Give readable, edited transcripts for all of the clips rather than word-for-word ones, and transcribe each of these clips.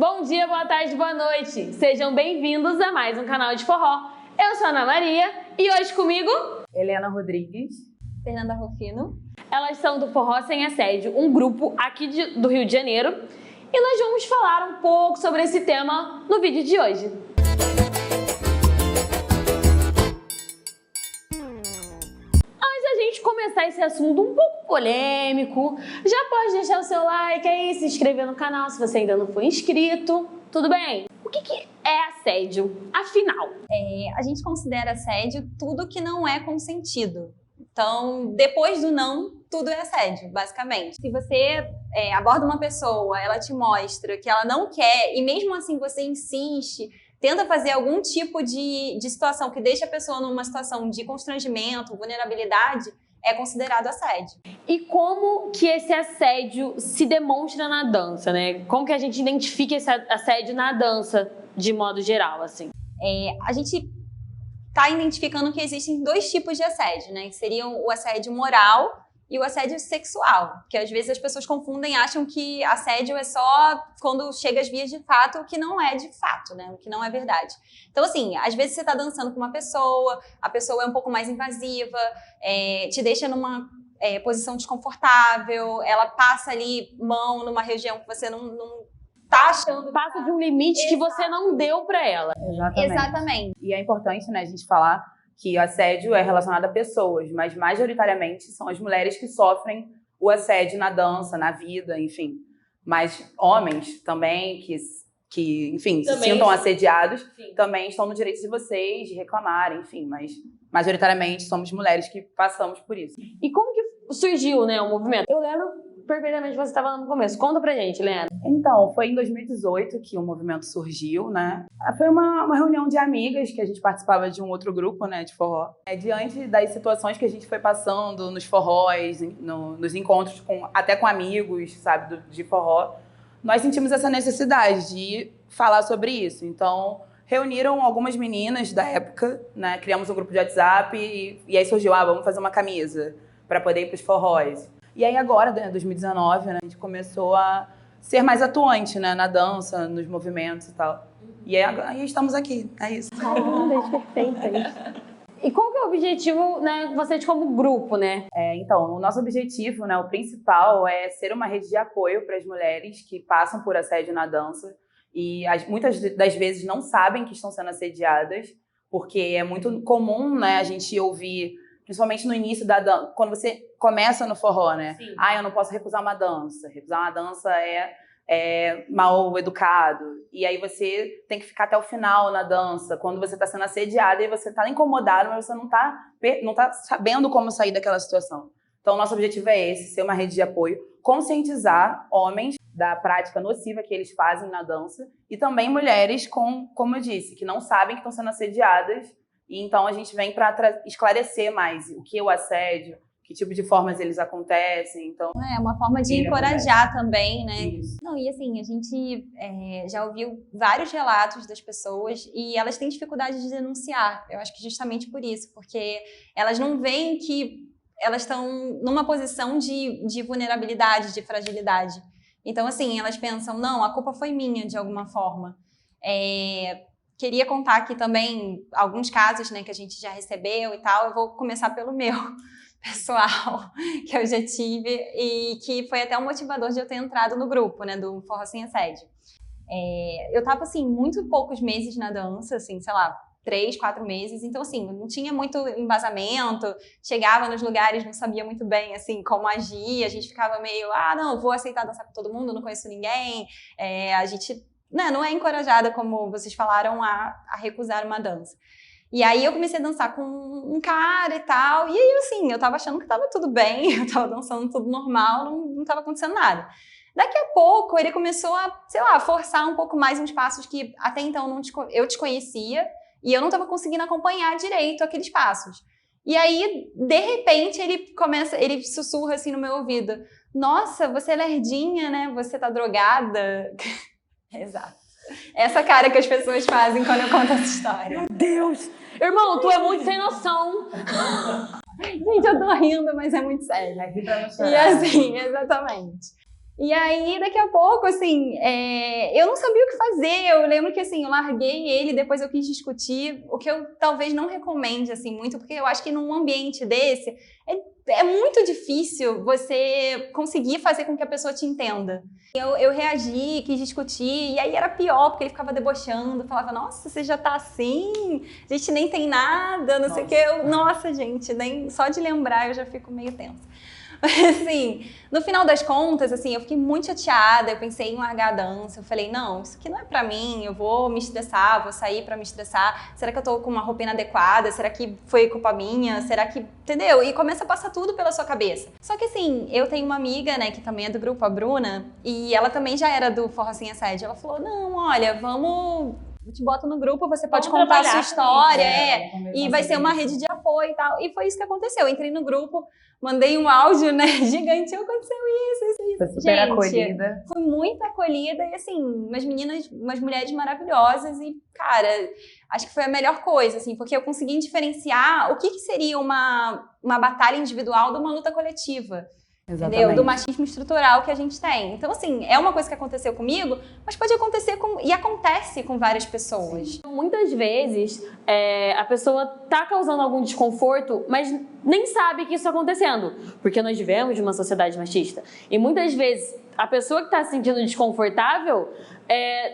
Bom dia, boa tarde, boa noite. Sejam bem-vindos a mais um canal de forró. Eu sou a Ana Maria e hoje comigo... Helena Rodrigues. Fernanda Rufino. Elas são do Forró Sem Assédio, um grupo aqui do Rio de Janeiro. E nós vamos falar um pouco sobre esse tema no vídeo de hoje. Começar esse assunto um pouco polêmico, já pode deixar o seu like aí, se inscrever no canal se você ainda não for inscrito, tudo bem? O que é assédio, afinal? A gente considera assédio tudo que não é consentido. Então, depois do não, tudo é assédio, basicamente. Se você aborda uma pessoa, ela te mostra que ela não quer, e mesmo assim você insiste, tenta fazer algum tipo de situação que deixa a pessoa numa situação de constrangimento, vulnerabilidade, é considerado assédio. E como que esse assédio se demonstra na dança, né? Como que a gente identifica esse assédio na dança, de modo geral, assim? A gente está identificando que existem dois tipos de assédio, né? Que seriam o assédio moral e o assédio sexual, que às vezes as pessoas confundem e acham que assédio é só quando chega às vias de fato, o que não é de fato, né? O que não é verdade. Então, assim, às vezes você tá dançando com uma pessoa, a pessoa é um pouco mais invasiva, te deixa numa posição desconfortável, ela passa ali mão numa região que você não tá achando... Passa de um limite que você não deu pra ela. Exatamente. E é importante, né, a gente falar que o assédio é relacionado a pessoas, mas majoritariamente são as mulheres que sofrem o assédio na dança, na vida, enfim. Mas homens também, que enfim, se sintam assediados, também estão no direito de vocês de reclamarem, enfim. Mas majoritariamente somos mulheres que passamos por isso. E como que surgiu, né, o movimento? Eu lembro perfeitamente que você estava no começo. Conta pra gente, Helena. Então, foi em 2018 que o movimento surgiu, né? Foi uma reunião de amigas que a gente participava de um outro grupo, né, de forró. Diante das situações que a gente foi passando nos forróis, nos encontros até com amigos, sabe, de forró, nós sentimos essa necessidade de falar sobre isso. Então, reuniram algumas meninas da época, né? Criamos um grupo de WhatsApp e aí surgiu, vamos fazer uma camisa para poder ir pros forróis. E aí agora, né, 2019, né, a gente começou a ser mais atuante, né, na dança, nos movimentos e tal. E aí estamos aqui, é isso. Perfeita. E qual que é o objetivo, né, vocês como grupo, né? Então, o nosso objetivo, né, o principal é ser uma rede de apoio para as mulheres que passam por assédio na dança e muitas das vezes não sabem que estão sendo assediadas, porque é muito comum, né, a gente ouvir, principalmente no início da dança, quando você começa no forró, né? Sim. Eu não posso recusar uma dança. Recusar uma dança é mal educado. E aí você tem que ficar até o final na dança, quando você tá sendo assediada e você tá incomodado, mas você não tá sabendo como sair daquela situação. Então, o nosso objetivo é esse, ser uma rede de apoio, conscientizar homens da prática nociva que eles fazem na dança e também mulheres como eu disse, que não sabem que estão sendo assediadas. E então a gente vem para esclarecer mais o que é o assédio, que tipo de formas eles acontecem. Então, é uma forma de encorajar também, né? Isso. Não, e assim, a gente já ouviu vários relatos das pessoas e elas têm dificuldade de denunciar. Eu acho que justamente por isso, porque elas não veem que elas estão numa posição de vulnerabilidade, de fragilidade. Então, assim, elas pensam, não, a culpa foi minha de alguma forma. Queria contar aqui também alguns casos, né, que a gente já recebeu e tal. Eu vou começar pelo meu pessoal, que eu já tive e que foi até um motivador de eu ter entrado no grupo, né, do Forró Sem Assédio. Eu tava, assim, muito poucos meses na dança, assim, sei lá, 3, 4 meses, então, assim, não tinha muito embasamento, chegava nos lugares, não sabia muito bem, assim, como agir, a gente ficava meio, não, vou aceitar dançar com todo mundo, não conheço ninguém, a gente... não é encorajada, como vocês falaram, a recusar uma dança. E aí eu comecei a dançar com um cara e tal, e aí assim, eu tava achando que tava tudo bem, eu tava dançando tudo normal, não tava acontecendo nada. Daqui a pouco ele começou a, sei lá, forçar um pouco mais uns passos que até então eu desconhecia, e eu não tava conseguindo acompanhar direito aqueles passos. E aí, de repente, ele sussurra assim no meu ouvido, nossa, você é lerdinha, né, você tá drogada... Exato. Essa cara que as pessoas fazem quando eu conto essa história. Meu Deus! Irmão, tu é muito sem noção. Gente, eu tô rindo, mas é muito sério. E assim, exatamente. E aí, daqui a pouco, assim, eu não sabia o que fazer. Eu lembro que, assim, eu larguei ele, depois eu quis discutir, o que eu talvez não recomende, assim, muito, porque eu acho que num ambiente desse, é muito difícil você conseguir fazer com que a pessoa te entenda. Eu reagi, quis discutir, e aí era pior, porque ele ficava debochando, falava, nossa, você já tá assim, a gente nem tem nada, não sei o que. Nossa, gente, nem só de lembrar eu já fico meio tensa. Mas, assim, no final das contas, assim, eu fiquei muito chateada, eu pensei em largar a dança, eu falei, não, isso aqui não é pra mim, eu vou me estressar, vou sair pra me estressar, será que eu tô com uma roupa inadequada, será que foi culpa minha, será que, entendeu? E começa a passar tudo pela sua cabeça. Só que, assim, eu tenho uma amiga, né, que também é do grupo, a Bruna, e ela também já era do Forró Sem Assédio, ela falou, não, olha, vamos... Eu te boto no grupo, você pode contar a sua história, e vai ser uma rede de apoio e tal. E foi isso que aconteceu. Eu entrei no grupo, mandei um áudio, né, gigante, aconteceu isso. Foi super acolhida. Fui muito acolhida e, assim, umas mulheres maravilhosas e, cara, acho que foi a melhor coisa, assim, porque eu consegui diferenciar o que seria uma batalha individual de uma luta coletiva. Entendeu? Do machismo estrutural que a gente tem. Então, assim, é uma coisa que aconteceu comigo, mas pode acontecer e acontece com várias pessoas. Muitas vezes, a pessoa tá causando algum desconforto, mas nem sabe que isso está acontecendo, porque nós vivemos de uma sociedade machista. E muitas vezes, a pessoa que está se sentindo desconfortável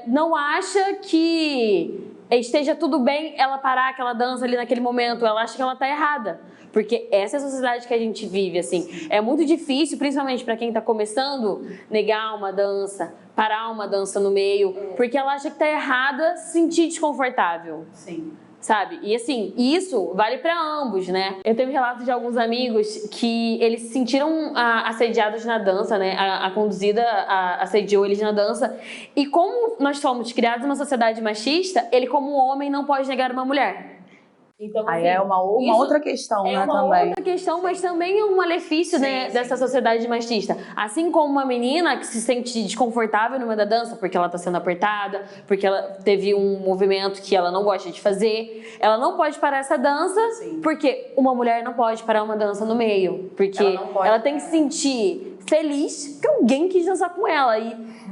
não acha que esteja tudo bem ela parar aquela dança ali naquele momento, ela acha que ela tá errada. Porque essa é a sociedade que a gente vive, assim. É muito difícil, principalmente para quem tá começando, negar uma dança, parar uma dança no meio, porque ela acha que tá errada, se sentir desconfortável. Sim. Sabe? E assim, isso vale para ambos, né? Eu tenho relatos de alguns amigos que eles se sentiram assediados na dança, né? A conduzida assediou eles na dança. E como nós fomos criados numa sociedade machista, ele como homem não pode negar uma mulher. Então, assim, aí é uma outra questão, né, também. É uma outra questão, mas também é um malefício, né, dessa sociedade machista. Assim como uma menina que se sente desconfortável no meio da dança porque ela tá sendo apertada, porque ela teve um movimento que ela não gosta de fazer, ela não pode parar essa dança, porque uma mulher não pode parar uma dança no meio, porque ela tem que se sentir feliz que alguém quis dançar com ela. E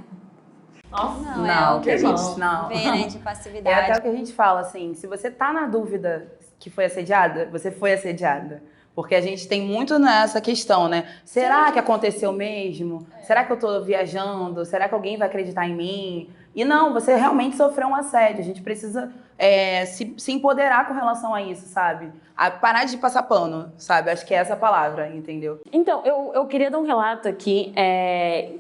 não, é o que a gente vê, né, de passividade. É até o que a gente fala, assim, se você tá na dúvida que foi assediada, você foi assediada. Porque a gente tem muito nessa questão, né? Será que aconteceu mesmo? Será que eu tô viajando? Será que alguém vai acreditar em mim? E não, você realmente sofreu um assédio. A gente precisa se empoderar com relação a isso, sabe? Parar de passar pano, sabe? Acho que é essa a palavra, entendeu? Então, eu queria dar um relato aqui.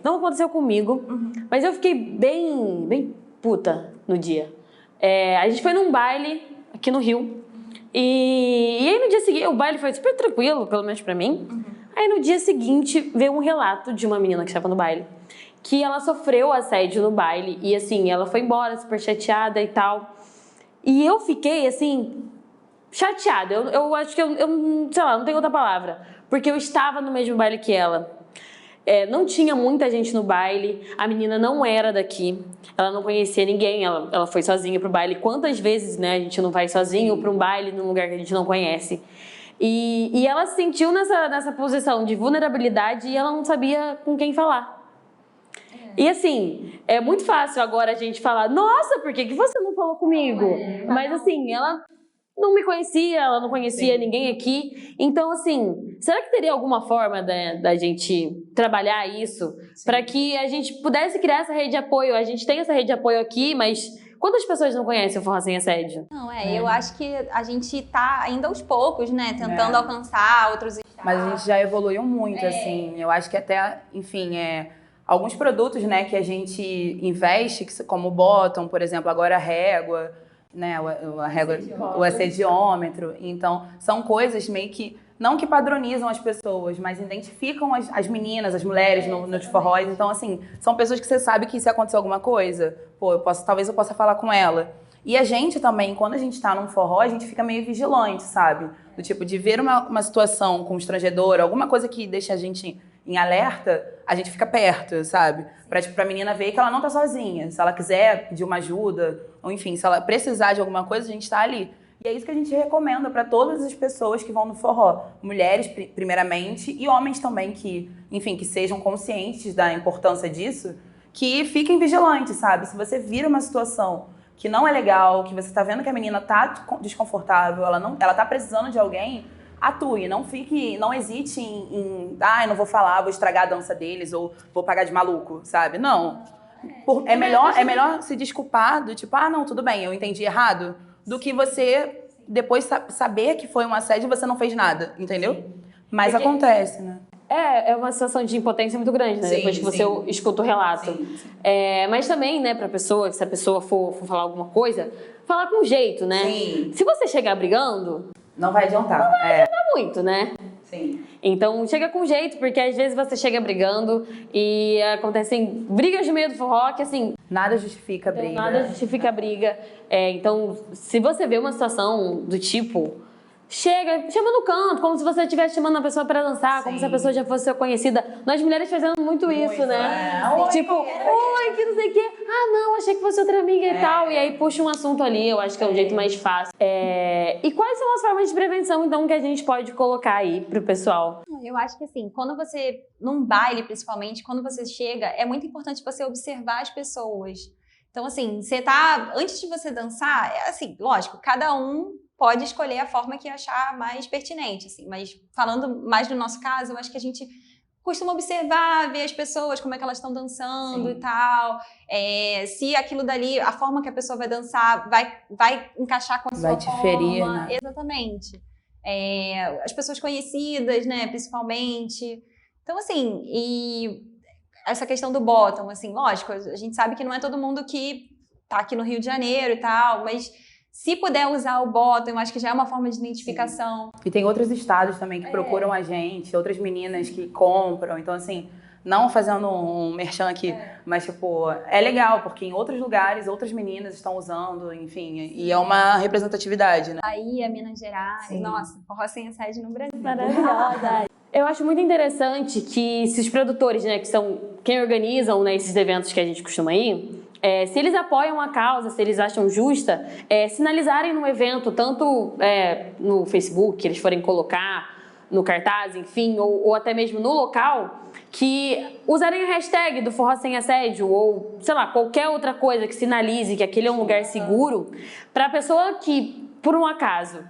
Não aconteceu comigo, mas eu fiquei bem puta no dia. A gente foi num baile aqui no Rio. E aí no dia seguinte, o baile foi super tranquilo, pelo menos pra mim. Aí no dia seguinte veio um relato de uma menina que estava no baile, que ela sofreu assédio no baile e assim, ela foi embora super chateada e tal. E eu fiquei assim, chateada. Eu acho que eu sei lá, não tenho outra palavra. Porque eu estava no mesmo baile que ela. Não tinha muita gente no baile, a menina não era daqui, ela não conhecia ninguém, ela foi sozinha pro baile. Quantas vezes, né, a gente não vai sozinho para um baile num lugar que a gente não conhece? E ela se sentiu nessa posição de vulnerabilidade e ela não sabia com quem falar. E assim, é muito fácil agora a gente falar, nossa, por que você não falou comigo? Mas assim, ela não me conhecia, ela não conhecia ninguém aqui. Então, assim, será que teria alguma forma da gente trabalhar isso para que a gente pudesse criar essa rede de apoio? A gente tem essa rede de apoio aqui, mas quantas pessoas não conhecem o Forró Sem Assédio? Não, eu acho que a gente tá ainda aos poucos, né, tentando alcançar outros estados. Mas a gente já evoluiu muito, assim. Eu acho que até, enfim, alguns produtos, né, que a gente investe, como o Bottom, por exemplo, agora a Régua, né, a régua, o assediômetro. Então, são coisas meio que, não que padronizam as pessoas, mas identificam as meninas, as mulheres nos forróis. Então, assim, são pessoas que você sabe que se acontecer alguma coisa, talvez eu possa falar com ela. E a gente também, quando a gente tá num forró, a gente fica meio vigilante, sabe? Do tipo, de ver uma situação com constrangedora, alguma coisa que deixa a gente em alerta, a gente fica perto, sabe? Pra menina ver que ela não tá sozinha. Se ela quiser pedir uma ajuda, ou enfim, se ela precisar de alguma coisa, a gente tá ali. E é isso que a gente recomenda para todas as pessoas que vão no forró. Mulheres, primeiramente, e homens também que, enfim, que sejam conscientes da importância disso, que fiquem vigilantes, sabe? Se você vira uma situação que não é legal, que você tá vendo que a menina tá desconfortável, ela tá precisando de alguém, atue, não hesite em não vou falar, vou estragar a dança deles ou vou pagar de maluco, sabe? Não. É melhor se desculpar do tipo, não, tudo bem, eu entendi errado, do que você depois saber que foi um assédio e você não fez nada, entendeu? Sim. Mas porque acontece, né? É uma situação de impotência muito grande, né? Sim, depois que você escuta o relato. Sim. Mas também, né, pra pessoa, se a pessoa for falar alguma coisa, falar com jeito, né? Sim. Se você chegar brigando... Não vai adiantar. Não vai adiantar muito, né? Sim. Então, chega com jeito, porque às vezes você chega brigando e acontecem brigas no meio do forró que, assim... Nada justifica a briga. Nada justifica a briga. Então, se você vê uma situação do tipo... chama no canto, como se você estivesse chamando a pessoa para dançar, sim, como se a pessoa já fosse conhecida. Nós mulheres fazendo muito isso, né? Tipo, oi, que não sei o quê. Não, achei que fosse outra amiga e tal. E aí puxa um assunto ali, eu acho que é um jeito mais fácil. E quais são as formas de prevenção, então, que a gente pode colocar aí pro pessoal? Eu acho que assim, quando você, num baile principalmente, quando você chega, é muito importante você observar as pessoas. Então, assim, antes de você dançar, assim, lógico, cada um pode escolher a forma que achar mais pertinente, assim. Mas falando mais do nosso caso, eu acho que a gente costuma observar, ver as pessoas, como é que elas estão dançando, sim, e tal. Se aquilo dali, a forma que a pessoa vai dançar, vai encaixar com a sua forma. Vai diferir, né? Exatamente. As pessoas conhecidas, né, principalmente. Então, assim, e essa questão do bottom, assim, lógico, a gente sabe que não é todo mundo que tá aqui no Rio de Janeiro e tal, mas... se puder usar o bottom, eu acho que já é uma forma de identificação. Sim. E tem outros estados também que procuram a gente, outras meninas que compram. Então, assim, não fazendo um merchan aqui, mas, tipo, é legal, porque em outros lugares, outras meninas estão usando, enfim, e é uma representatividade, né? Bahia, Minas Gerais, sim, nossa, forró sem assédio no Brasil. Maravilhosa! Eu acho muito interessante que se os produtores, né, que são quem organizam, né, esses eventos que a gente costuma ir... se eles apoiam a causa, se eles acham justa, sinalizarem no evento, tanto no Facebook, que eles forem colocar no cartaz, enfim, ou até mesmo no local, que usarem a hashtag do Forró Sem Assédio, ou, sei lá, qualquer outra coisa que sinalize que aquele é um lugar seguro, para a pessoa que, por um acaso,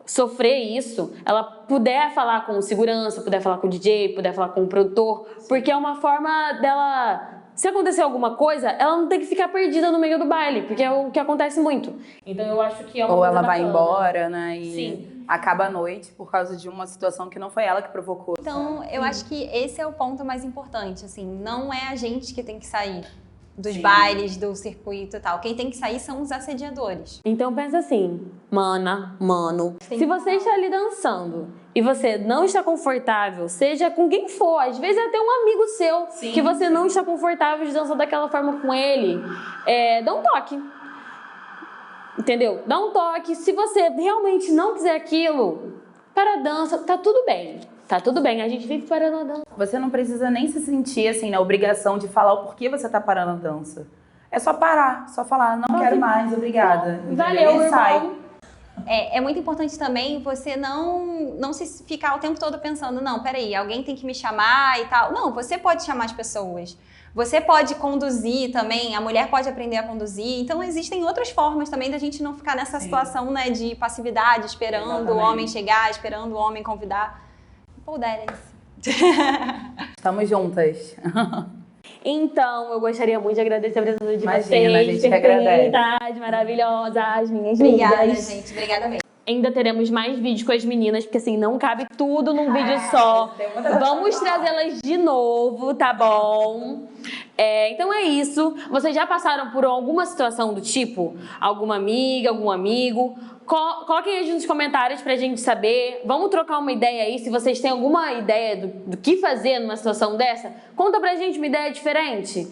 sofrer isso, ela puder falar com o segurança, puder falar com o DJ, puder falar com o produtor, porque é uma forma dela... se acontecer alguma coisa, ela não tem que ficar perdida no meio do baile, porque é o que acontece muito. Então eu acho que é uma coisa ela vai bacana. embora, né? E sim, acaba a noite por causa de uma situação que não foi ela que provocou. Então, eu acho que esse é o ponto mais importante, assim, não é a gente que tem que sair dos sim, bailes, do circuito e tal. Quem tem que sair são os assediadores. Então pensa assim, mano, se você está ali dançando e você não está confortável, seja com quem for, às vezes é até um amigo seu, sim, que você não está confortável de dançar daquela forma com ele, dá um toque. Entendeu? Dá um toque. Se você realmente não quiser aquilo, para a dança, tá tudo bem. Tá tudo bem, a gente vive parando a dança. Você não precisa nem se sentir assim na obrigação de falar o porquê você tá parando a dança. É só parar, só falar, não quero mais, obrigada. Valeu, e sai. irmão. É muito importante também você não se ficar o tempo todo pensando, não, peraí, alguém tem que me chamar e tal. Não, você pode chamar as pessoas. Você pode conduzir também, a mulher pode aprender a conduzir. Então, existem outras formas também da gente não ficar nessa sim, situação, né, de passividade, esperando exatamente, o homem chegar, esperando o homem convidar. Empoderem-se. Estamos juntas. Então, eu gostaria muito de agradecer a presença de Imagina, vocês. A gente que agradece. Maravilhosas, minhas obrigada, lindas. gente. Obrigada mesmo. Ainda teremos mais vídeos com as meninas, porque assim, não cabe tudo num vídeo só. Vamos trazê-las de novo, tá bom? Então é isso. Vocês já passaram por alguma situação do tipo? Alguma amiga, algum amigo? Coloquem aí nos comentários pra gente saber. Vamos trocar uma ideia aí. Se vocês têm alguma ideia do que fazer numa situação dessa, conta pra gente uma ideia diferente.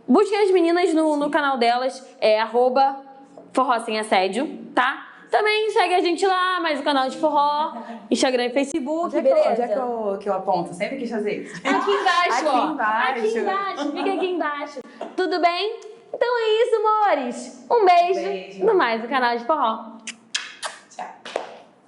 Busquem as meninas no canal delas, @forró sem assédio, tá? Também segue a gente lá, mais o canal de forró, Instagram e Facebook, beleza? Onde é que eu aponto? Sempre quis fazer isso. Aqui embaixo, aqui ó. embaixo. Aqui embaixo, fica aqui embaixo. Tudo bem? Então é isso, amores. Um beijo no mais o canal de forró.